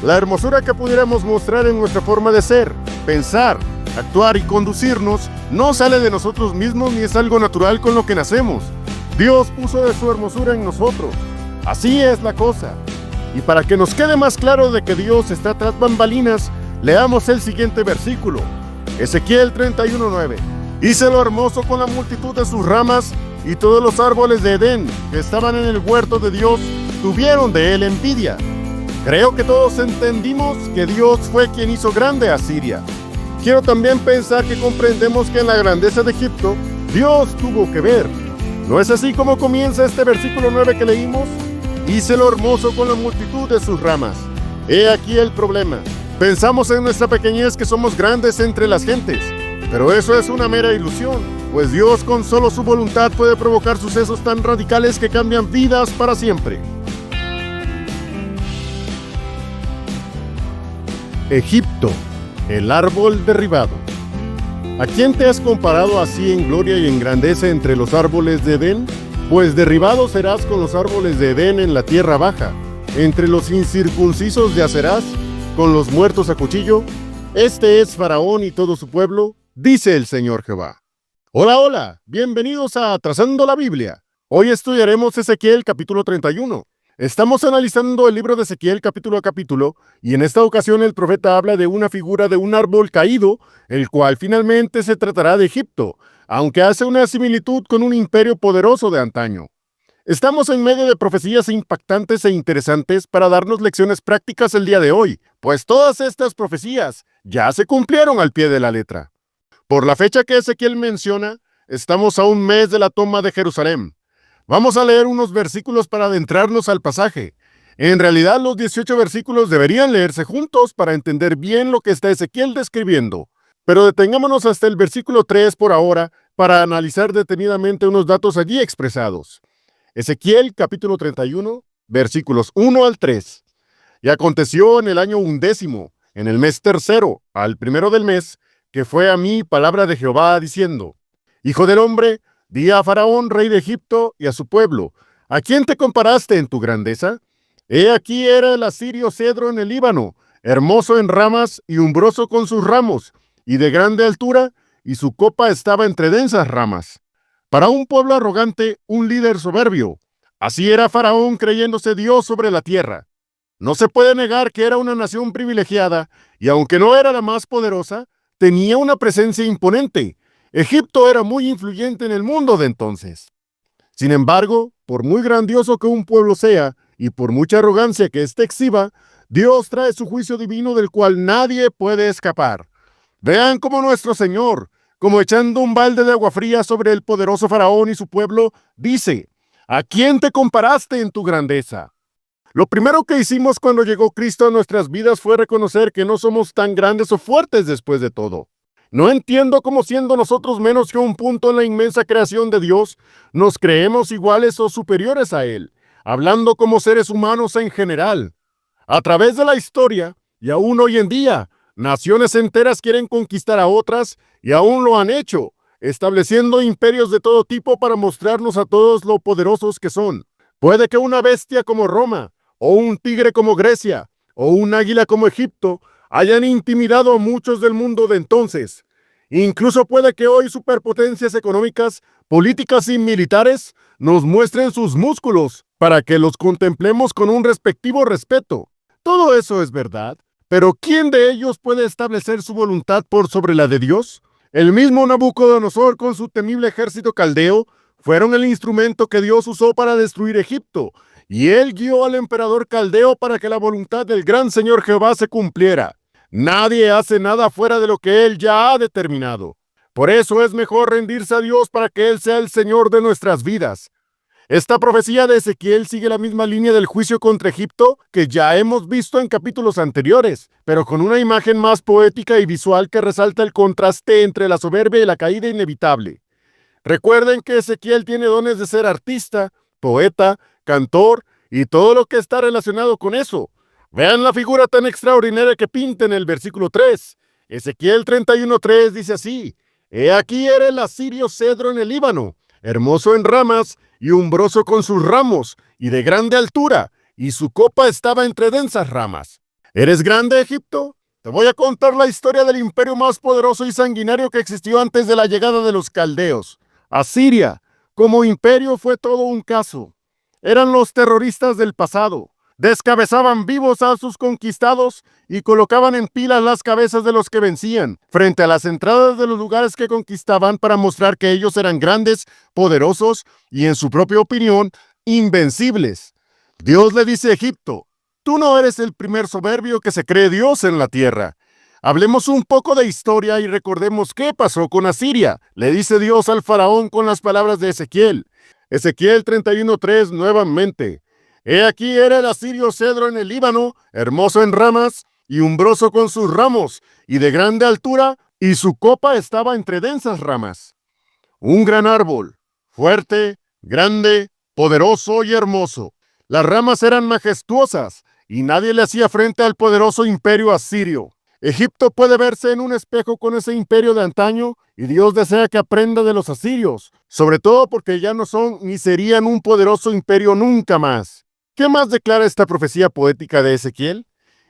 La hermosura que pudiéramos mostrar en nuestra forma de ser, pensar, actuar y conducirnos no sale de nosotros mismos ni es algo natural con lo que nacemos. Dios puso de su hermosura en nosotros. Así es la cosa. Y para que nos quede más claro de que Dios está tras bambalinas, leamos el siguiente versículo. Ezequiel 31:9. Hice lo hermoso con la multitud de sus ramas, y todos los árboles de Edén que estaban en el huerto de Dios tuvieron de él envidia. Creo que todos entendimos que Dios fue quien hizo grande a Siria. Quiero también pensar que comprendemos que en la grandeza de Egipto, Dios tuvo que ver. ¿No es así como comienza este versículo 9 que leímos? Hice lo hermoso con la multitud de sus ramas. He aquí el problema. Pensamos en nuestra pequeñez que somos grandes entre las gentes, pero eso es una mera ilusión, pues Dios con solo su voluntad puede provocar sucesos tan radicales que cambian vidas para siempre. Egipto, el árbol derribado. ¿A quién te has comparado así en gloria y en grandeza entre los árboles de Edén? Pues derribado serás con los árboles de Edén en la tierra baja, entre los incircuncisos yacerás, con los muertos a cuchillo. Este es Faraón y todo su pueblo, dice el Señor Jehová. Hola, hola, bienvenidos a Trazando la Biblia. Hoy estudiaremos Ezequiel capítulo 31. Estamos analizando el libro de Ezequiel capítulo a capítulo, y en esta ocasión el profeta habla de una figura de un árbol caído, el cual finalmente se tratará de Egipto, aunque hace una similitud con un imperio poderoso de antaño. Estamos en medio de profecías impactantes e interesantes para darnos lecciones prácticas el día de hoy, pues todas estas profecías ya se cumplieron al pie de la letra. Por la fecha que Ezequiel menciona, estamos a un mes de la toma de Jerusalén. Vamos a leer unos versículos para adentrarnos al pasaje. En realidad, los 18 versículos deberían leerse juntos para entender bien lo que está Ezequiel describiendo. Pero detengámonos hasta el versículo 3 por ahora para analizar detenidamente unos datos allí expresados. Ezequiel capítulo 31, versículos 1 al 3. Y aconteció en el año 11, en el mes tercero, al primero del mes, que fue a mí palabra de Jehová diciendo: Hijo del hombre, di a Faraón, rey de Egipto, y a su pueblo: ¿a quién te comparaste en tu grandeza? He aquí era el asirio cedro en el Líbano, hermoso en ramas y umbroso con sus ramos, y de grande altura, y su copa estaba entre densas ramas. Para un pueblo arrogante, un líder soberbio. Así era Faraón, creyéndose Dios sobre la tierra. No se puede negar que era una nación privilegiada, y aunque no era la más poderosa, tenía una presencia imponente. Egipto era muy influyente en el mundo de entonces. Sin embargo, por muy grandioso que un pueblo sea, y por mucha arrogancia que éste exhiba, Dios trae su juicio divino del cual nadie puede escapar. Vean cómo nuestro Señor, como echando un balde de agua fría sobre el poderoso Faraón y su pueblo, dice: ¿a quién te comparaste en tu grandeza? Lo primero que hicimos cuando llegó Cristo a nuestras vidas fue reconocer que no somos tan grandes o fuertes después de todo. No entiendo cómo, siendo nosotros menos que un punto en la inmensa creación de Dios, nos creemos iguales o superiores a Él, hablando como seres humanos en general. A través de la historia, y aún hoy en día, naciones enteras quieren conquistar a otras, y aún lo han hecho, estableciendo imperios de todo tipo para mostrarnos a todos lo poderosos que son. Puede que una bestia como Roma, o un tigre como Grecia, o un águila como Egipto, hayan intimidado a muchos del mundo de entonces. Incluso puede que hoy superpotencias económicas, políticas y militares nos muestren sus músculos para que los contemplemos con un respectivo respeto. Todo eso es verdad, pero ¿quién de ellos puede establecer su voluntad por sobre la de Dios? El mismo Nabucodonosor con su temible ejército caldeo fueron el instrumento que Dios usó para destruir Egipto, y él guió al emperador caldeo para que la voluntad del gran Señor Jehová se cumpliera. Nadie hace nada fuera de lo que Él ya ha determinado. Por eso es mejor rendirse a Dios para que Él sea el Señor de nuestras vidas. Esta profecía de Ezequiel sigue la misma línea del juicio contra Egipto que ya hemos visto en capítulos anteriores, pero con una imagen más poética y visual que resalta el contraste entre la soberbia y la caída inevitable. Recuerden que Ezequiel tiene dones de ser artista, poeta, cantor y todo lo que está relacionado con eso. Vean la figura tan extraordinaria que pinta en el versículo 3. Ezequiel 31:3 dice así: He aquí era el asirio cedro en el Líbano, hermoso en ramas y umbroso con sus ramos, y de grande altura, y su copa estaba entre densas ramas. ¿Eres grande, Egipto? Te voy a contar la historia del imperio más poderoso y sanguinario que existió antes de la llegada de los caldeos. Asiria, como imperio, fue todo un caso. Eran los terroristas del pasado. Descabezaban vivos a sus conquistados y colocaban en pilas las cabezas de los que vencían, frente a las entradas de los lugares que conquistaban para mostrar que ellos eran grandes, poderosos y, en su propia opinión, invencibles. Dios le dice a Egipto: tú no eres el primer soberbio que se cree Dios en la tierra. Hablemos un poco de historia y recordemos qué pasó con Asiria, le dice Dios al faraón con las palabras de Ezequiel. Ezequiel 31:3 nuevamente. He aquí era el asirio cedro en el Líbano, hermoso en ramas y umbroso con sus ramos, y de grande altura, y su copa estaba entre densas ramas. Un gran árbol, fuerte, grande, poderoso y hermoso. Las ramas eran majestuosas, y nadie le hacía frente al poderoso imperio asirio. Egipto puede verse en un espejo con ese imperio de antaño, y Dios desea que aprenda de los asirios, sobre todo porque ya no son ni serían un poderoso imperio nunca más. ¿Qué más declara esta profecía poética de Ezequiel?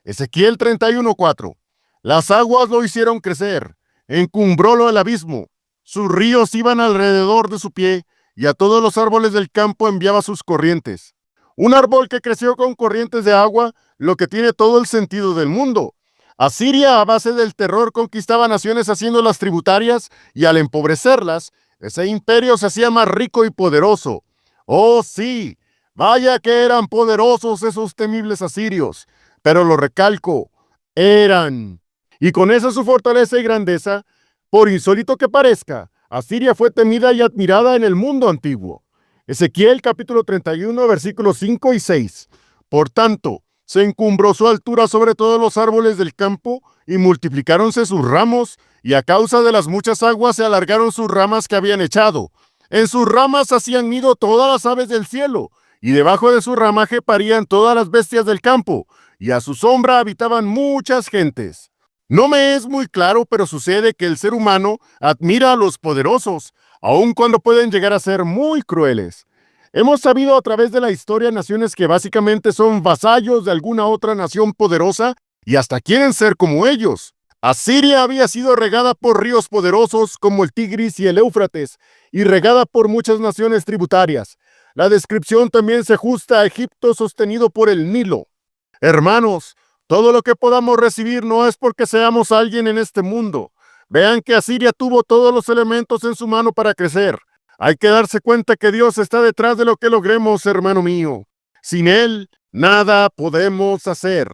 Ezequiel 31:4. Las aguas lo hicieron crecer, encumbrólo el abismo. Sus ríos iban alrededor de su pie, y a todos los árboles del campo enviaba sus corrientes. Un árbol que creció con corrientes de agua, lo que tiene todo el sentido del mundo. Asiria, a base del terror, conquistaba naciones haciéndolas tributarias, y al empobrecerlas, ese imperio se hacía más rico y poderoso. ¡Oh, sí! Vaya que eran poderosos esos temibles asirios. Pero lo recalco, eran. Y con esa su fortaleza y grandeza, por insólito que parezca, Asiria fue temida y admirada en el mundo antiguo. Ezequiel capítulo 31, versículos 5 y 6. Por tanto, se encumbró su altura sobre todos los árboles del campo, y multiplicáronse sus ramos, y a causa de las muchas aguas se alargaron sus ramas que habían echado. En sus ramas hacían nido todas las aves del cielo, y debajo de su ramaje parían todas las bestias del campo, y a su sombra habitaban muchas gentes. No me es muy claro, pero sucede que el ser humano admira a los poderosos, aun cuando pueden llegar a ser muy crueles. Hemos sabido a través de la historia naciones que básicamente son vasallos de alguna otra nación poderosa y hasta quieren ser como ellos. Asiria había sido regada por ríos poderosos como el Tigris y el Éufrates, y regada por muchas naciones tributarias. La descripción también se ajusta a Egipto sostenido por el Nilo. Hermanos, todo lo que podamos recibir no es porque seamos alguien en este mundo. Vean que Asiria tuvo todos los elementos en su mano para crecer. Hay que darse cuenta que Dios está detrás de lo que logremos, hermano mío. Sin Él, nada podemos hacer.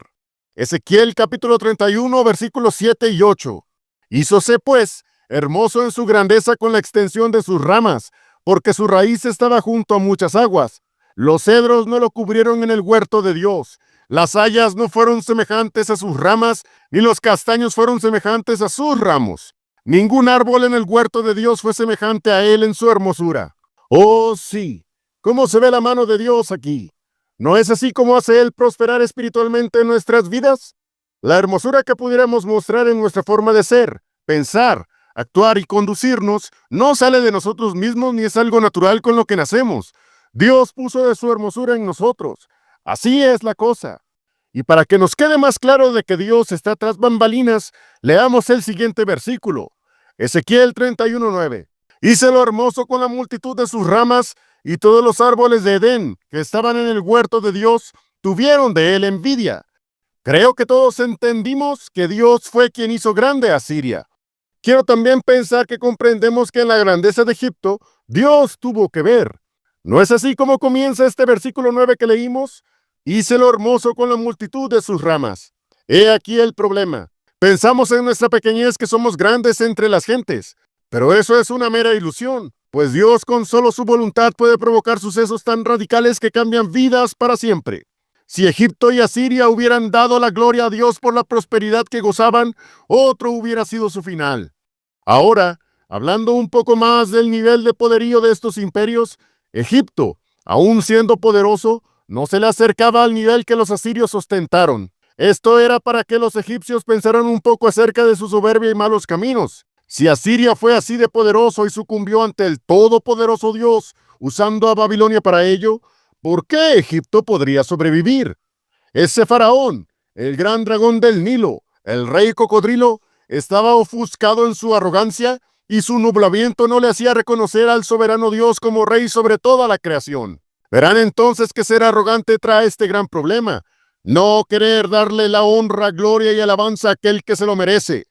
Ezequiel capítulo 31, versículos 7 y 8. Hízose, pues, hermoso en su grandeza con la extensión de sus ramas, porque su raíz estaba junto a muchas aguas. Los cedros no lo cubrieron en el huerto de Dios. Las hayas no fueron semejantes a sus ramas, ni los castaños fueron semejantes a sus ramos. Ningún árbol en el huerto de Dios fue semejante a él en su hermosura. Oh, sí, ¿cómo se ve la mano de Dios aquí? ¿No es así como hace Él prosperar espiritualmente en nuestras vidas? La hermosura que pudiéramos mostrar en nuestra forma de ser, pensar, actuar y conducirnos no sale de nosotros mismos ni es algo natural con lo que nacemos. Dios puso de su hermosura en nosotros. Así es la cosa. Y para que nos quede más claro de que Dios está tras bambalinas, leamos el siguiente versículo. Ezequiel 31:9. Hice lo hermoso con la multitud de sus ramas, y todos los árboles de Edén que estaban en el huerto de Dios tuvieron de él envidia. Creo que todos entendimos que Dios fue quien hizo grande a Asiria. Quiero también pensar que comprendemos que en la grandeza de Egipto, Dios tuvo que ver. ¿No es así como comienza este versículo 9 que leímos? Hice lo hermoso con la multitud de sus ramas. He aquí el problema. Pensamos en nuestra pequeñez que somos grandes entre las gentes, pero eso es una mera ilusión, pues Dios con solo su voluntad puede provocar sucesos tan radicales que cambian vidas para siempre. Si Egipto y Asiria hubieran dado la gloria a Dios por la prosperidad que gozaban, otro hubiera sido su final. Ahora, hablando un poco más del nivel de poderío de estos imperios, Egipto, aún siendo poderoso, no se le acercaba al nivel que los asirios ostentaron. Esto era para que los egipcios pensaran un poco acerca de su soberbia y malos caminos. Si Asiria fue así de poderoso y sucumbió ante el todopoderoso Dios, usando a Babilonia para ello, ¿por qué Egipto podría sobrevivir? Ese faraón, el gran dragón del Nilo, el rey cocodrilo, estaba ofuscado en su arrogancia y su nublamiento no le hacía reconocer al soberano Dios como rey sobre toda la creación. Verán entonces que ser arrogante trae este gran problema: no querer darle la honra, gloria y alabanza a aquel que se lo merece.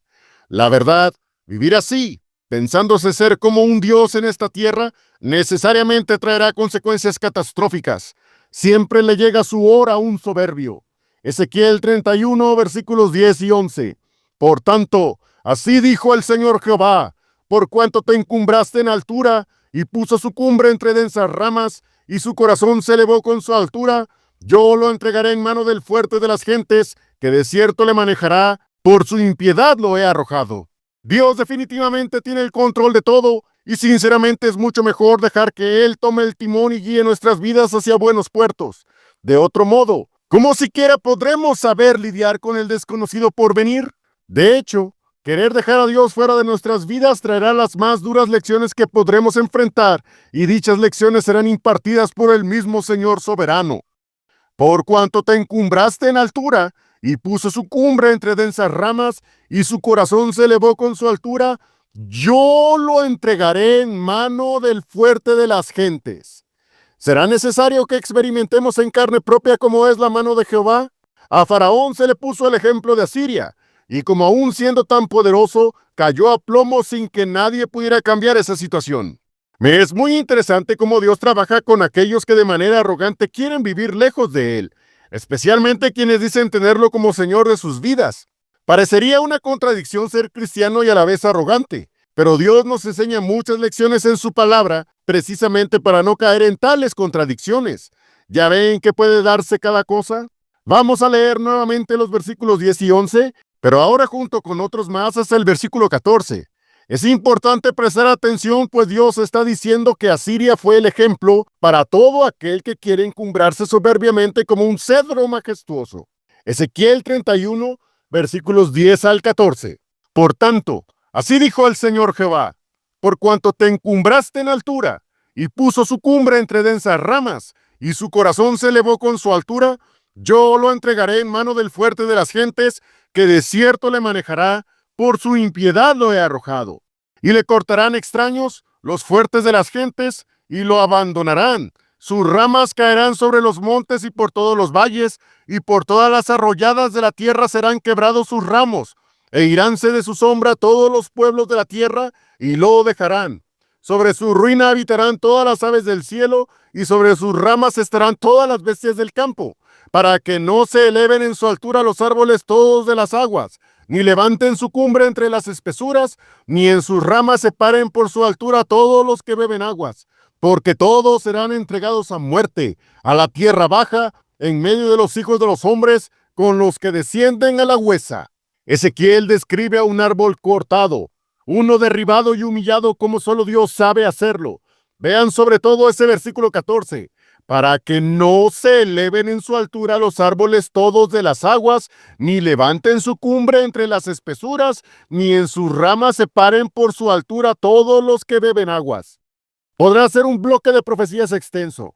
La verdad, vivir así, pensándose ser como un Dios en esta tierra, necesariamente traerá consecuencias catastróficas. Siempre le llega su hora a un soberbio. Ezequiel 31, versículos 10 y 11. Por tanto, así dijo el Señor Jehová: por cuanto te encumbraste en altura y puso su cumbre entre densas ramas, y su corazón se elevó con su altura, yo lo entregaré en mano del fuerte de las gentes, que de cierto le manejará, por su impiedad lo he arrojado. Dios definitivamente tiene el control de todo, y sinceramente es mucho mejor dejar que Él tome el timón y guíe nuestras vidas hacia buenos puertos. De otro modo, ¿cómo siquiera podremos saber lidiar con el desconocido por venir? De hecho, querer dejar a Dios fuera de nuestras vidas traerá las más duras lecciones que podremos enfrentar, y dichas lecciones serán impartidas por el mismo Señor soberano. Por cuanto te encumbraste en altura, y puso su cumbre entre densas ramas, y su corazón se elevó con su altura, yo lo entregaré en mano del fuerte de las gentes. ¿Será necesario que experimentemos en carne propia cómo es la mano de Jehová? A Faraón se le puso el ejemplo de Asiria, y como aún siendo tan poderoso, cayó a plomo sin que nadie pudiera cambiar esa situación. Me es muy interesante cómo Dios trabaja con aquellos que de manera arrogante quieren vivir lejos de Él, especialmente quienes dicen tenerlo como Señor de sus vidas. Parecería una contradicción ser cristiano y a la vez arrogante, pero Dios nos enseña muchas lecciones en su palabra precisamente para no caer en tales contradicciones. ¿Ya ven que puede darse cada cosa? Vamos a leer nuevamente los versículos 10 y 11, pero ahora junto con otros más hasta el versículo 14. Es importante prestar atención, pues Dios está diciendo que Asiria fue el ejemplo para todo aquel que quiere encumbrarse soberbiamente como un cedro majestuoso. Ezequiel 31, versículos 10 al 14. Por tanto, así dijo el Señor Jehová: por cuanto te encumbraste en altura, y puso su cumbre entre densas ramas, y su corazón se elevó con su altura, yo lo entregaré en mano del fuerte de las gentes, que de cierto le manejará, por su impiedad lo he arrojado. Y le cortarán extraños los fuertes de las gentes, y lo abandonarán. Sus ramas caerán sobre los montes y por todos los valles, y por todas las arroyadas de la tierra serán quebrados sus ramos, e iránse de su sombra todos los pueblos de la tierra, y lo dejarán. Sobre su ruina habitarán todas las aves del cielo, y sobre sus ramas estarán todas las bestias del campo, para que no se eleven en su altura los árboles todos de las aguas, ni levanten su cumbre entre las espesuras, ni en sus ramas se paren por su altura todos los que beben aguas, porque todos serán entregados a muerte, a la tierra baja, en medio de los hijos de los hombres, con los que descienden a la huesa. Ezequiel describe a un árbol cortado, uno derribado y humillado como solo Dios sabe hacerlo. Vean sobre todo ese versículo 14. Para que no se eleven en su altura los árboles todos de las aguas, ni levanten su cumbre entre las espesuras, ni en sus ramas se paren por su altura todos los que beben aguas. Podrá ser un bloque de profecías extenso.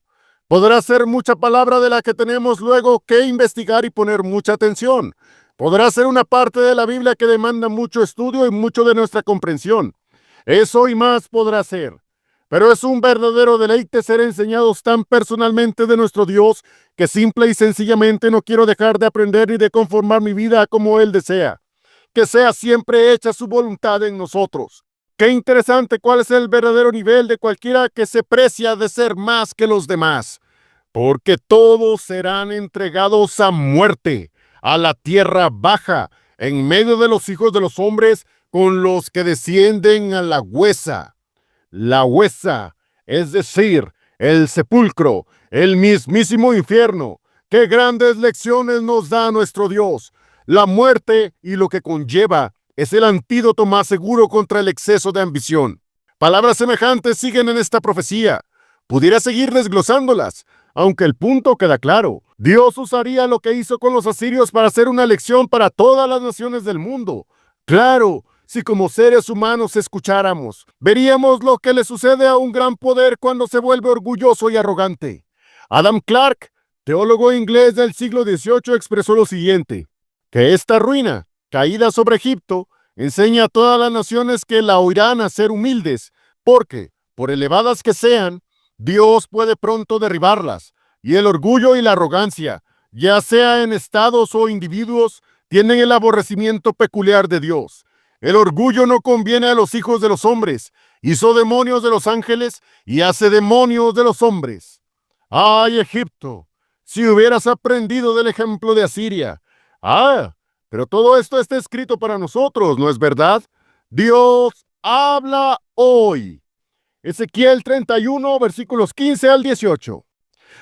Podrá ser mucha palabra de la que tenemos luego que investigar y poner mucha atención. Podrá ser una parte de la Biblia que demanda mucho estudio y mucho de nuestra comprensión. Eso y más podrá ser. Pero es un verdadero deleite ser enseñados tan personalmente de nuestro Dios que simple y sencillamente no quiero dejar de aprender ni de conformar mi vida como Él desea. Que sea siempre hecha su voluntad en nosotros. Qué interesante cuál es el verdadero nivel de cualquiera que se precia de ser más que los demás. Porque todos serán entregados a muerte, a la tierra baja, en medio de los hijos de los hombres, con los que descienden a la huesa. La huesa, es decir, el sepulcro, el mismísimo infierno. ¡Qué grandes lecciones nos da nuestro Dios! La muerte y lo que conlleva es el antídoto más seguro contra el exceso de ambición. Palabras semejantes siguen en esta profecía. Pudiera seguir desglosándolas, aunque el punto queda claro. Dios usaría lo que hizo con los asirios para hacer una lección para todas las naciones del mundo. Claro, si como seres humanos escucháramos, veríamos lo que le sucede a un gran poder cuando se vuelve orgulloso y arrogante. Adam Clarke, teólogo inglés del siglo XVIII, expresó lo siguiente: que esta ruina, caída sobre Egipto, enseña a todas las naciones que la oirán a ser humildes, porque, por elevadas que sean, Dios puede pronto derribarlas, y el orgullo y la arrogancia, ya sea en estados o individuos, tienen el aborrecimiento peculiar de Dios. El orgullo no conviene a los hijos de los hombres, hizo demonios de los ángeles y hace demonios de los hombres. ¡Ay, Egipto! Si hubieras aprendido del ejemplo de Asiria. Pero todo esto está escrito para nosotros, ¿no es verdad? Dios habla hoy. Ezequiel 31, versículos 15 al 18.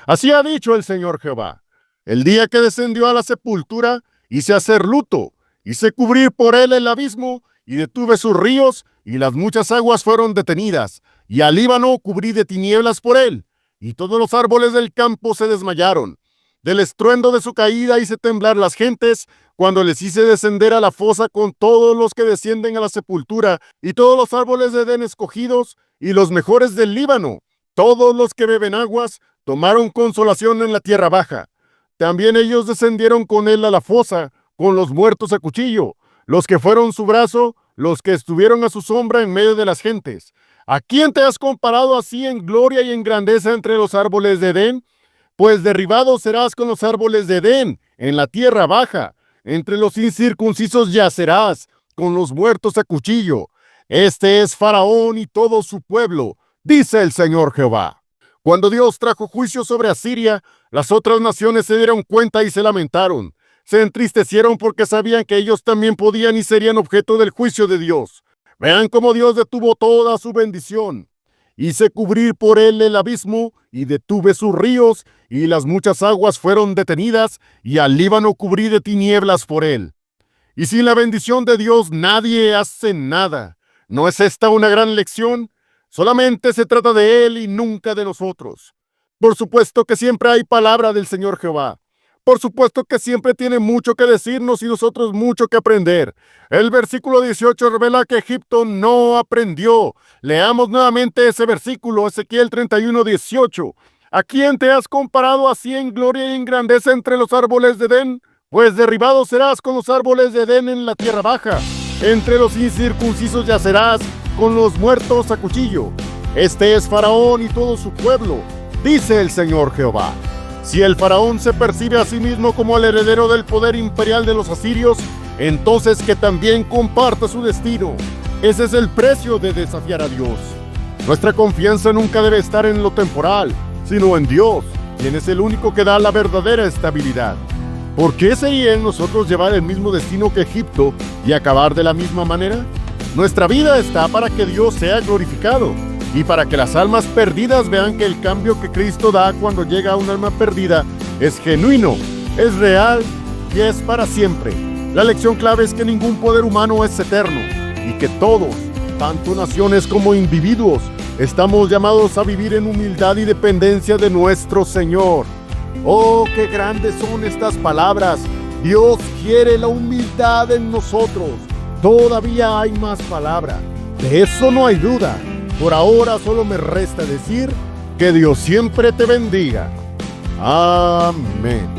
Así ha dicho el Señor Jehová: el día que descendió a la sepultura, hice hacer luto, hice cubrir por él el abismo, y detuve sus ríos, y las muchas aguas fueron detenidas, y al Líbano cubrí de tinieblas por él, y todos los árboles del campo se desmayaron. Del estruendo de su caída hice temblar las gentes, cuando les hice descender a la fosa con todos los que descienden a la sepultura, y todos los árboles de Edén escogidos, y los mejores del Líbano, todos los que beben aguas, tomaron consolación en la tierra baja. También ellos descendieron con él a la fosa, con los muertos a cuchillo, los que fueron su brazo, los que estuvieron a su sombra en medio de las gentes. ¿A quién te has comparado así en gloria y en grandeza entre los árboles de Edén? Pues derribado serás con los árboles de Edén, en la tierra baja. Entre los incircuncisos yacerás, con los muertos a cuchillo. Este es Faraón y todo su pueblo, dice el Señor Jehová. Cuando Dios trajo juicio sobre Asiria, las otras naciones se dieron cuenta y se lamentaron. Se entristecieron porque sabían que ellos también podían y serían objeto del juicio de Dios. Vean cómo Dios detuvo toda su bendición. Hice cubrir por él el abismo, y detuve sus ríos, y las muchas aguas fueron detenidas, y al Líbano cubrí de tinieblas por él. Y sin la bendición de Dios nadie hace nada. ¿No es esta una gran lección? Solamente se trata de él y nunca de nosotros. Por supuesto que siempre hay palabra del Señor Jehová. Por supuesto que siempre tiene mucho que decirnos y nosotros mucho que aprender. El versículo 18 revela que Egipto no aprendió. Leamos nuevamente ese versículo, Ezequiel 31, 18. ¿A quién te has comparado así en gloria y en grandeza entre los árboles de Edén? Pues derribado serás con los árboles de Edén en la tierra baja. Entre los incircuncisos yacerás, con los muertos a cuchillo. Este es Faraón y todo su pueblo, dice el Señor Jehová. Si el faraón se percibe a sí mismo como el heredero del poder imperial de los asirios, entonces que también comparta su destino. Ese es el precio de desafiar a Dios. Nuestra confianza nunca debe estar en lo temporal, sino en Dios, quien es el único que da la verdadera estabilidad. ¿Por qué sería en nosotros llevar el mismo destino que Egipto y acabar de la misma manera? Nuestra vida está para que Dios sea glorificado, y para que las almas perdidas vean que el cambio que Cristo da cuando llega a un alma perdida es genuino, es real y es para siempre. La lección clave es que ningún poder humano es eterno y que todos, tanto naciones como individuos, estamos llamados a vivir en humildad y dependencia de nuestro Señor. ¡Oh, qué grandes son estas palabras! Dios quiere la humildad en nosotros. Todavía hay más palabra. De eso no hay duda. Por ahora solo me resta decir que Dios siempre te bendiga. Amén.